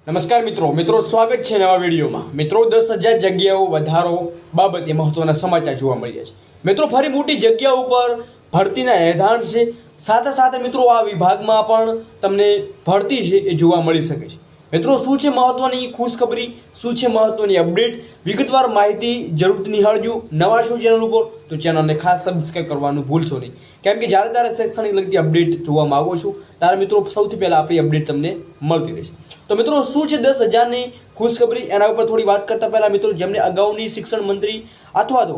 નમસ્કાર મિત્રો સ્વાગત છે નવા વિડીયોમાં। મિત્રો 10,000 જગ્યાઓ વધારો બાબતે મહત્વના સમાચાર જોવા મળ્યા છે। મિત્રો ફરી મોટી જગ્યાઓ ઉપર ભરતીના એલાન છે, સાથે સાથે મિત્રો આ વિભાગમાં પણ તમને ભરતી છે એ જોવા મળી શકે છે। મિત્રો શું છે મહત્વની ખુશખબરી, શું છે મહત્વની અપડેટ, વિગતવાર માહિતી જરૂરથી નિહાળજો। નવા છો ચેનલ ઉપર તો ચેનલને ખાસ સબસ્ક્રાઇબ કરવાનું ભૂલશો નહીં, કેમ કે જ્યારે ત્યારે શૈક્ષણિક લગતી અપડેટ જોવા માંગો છો ત્યારે મિત્રો સૌથી પહેલાં આપણી અપડેટ તમને મળતી રહેશે। તો મિત્રો શું છે 10,000ની ખુશખબરી, એના ઉપર થોડી વાત કરતા પહેલાં મિત્રો જેમને અગાઉની શિક્ષણ મંત્રી અથવા તો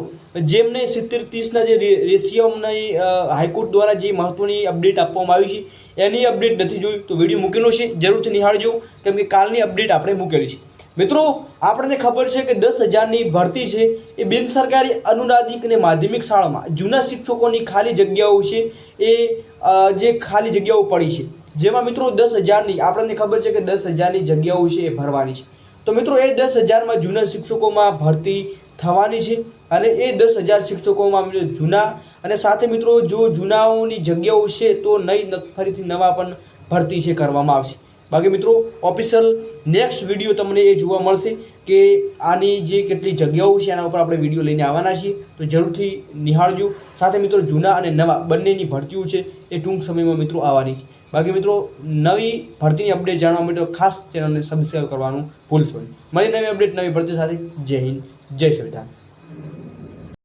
જેમને 70-30ના જે રેશિયોની હાઈકોર્ટ દ્વારા જે મહત્વની અપડેટ આપવામાં આવી છે એની અપડેટ નથી જોઈ તો વિડીયો મૂકેલો છે, જરૂરથી નિહાળજો, કેમ કે કાલની અપડેટ આપણે મૂકેલી છે। મિત્રો આપણને ખબર છે કે 10,000ની ભરતી છે એ બિન સરકારી અનુદાનિક અને માધ્યમિક શાળામાં જૂના શિક્ષકોની ખાલી જગ્યાઓ છે એ જે ખાલી જગ્યાઓ પડી છે, જેમાં મિત્રો 10,000ની આપણને ખબર છે કે 10,000ની જગ્યાઓ છે એ ભરવાની છે। તો મિત્રો એ 10,000માં જૂના શિક્ષકોમાં ભરતી થવાની છે અને એ 10,000 શિક્ષકોમાં જૂના અને સાથે મિત્રો જો જૂનાઓની જગ્યાઓ છે તો ફરીથી નવા પણ ભરતી છે કરવામાં આવશે। બાકી મિત્રો ઓફિશિયલ નેક્સ્ટ વિડીયો તમને એ જોવા મળશે કે આની જે કેટલી જગ્યાઓ છે એના ઉપર આપણે વિડીયો લઈને આવવાના છીએ, તો જરૂરથી નિહાળજો। સાથે મિત્રો જૂના અને નવા બંનેની ભરતીઓ છે એ ટૂંક સમયમાં મિત્રો આવવાની છે। બાકી મિત્રો નવી ભરતીની અપડેટ જાણવા માટે ખાસ ચેનલને સબસ્ક્રાઈબ કરવાનું ભૂલશો નહીં। મળી નવી અપડેટ નવી ભરતી સાથે। જય હિન્દ, જય સંવિધાન।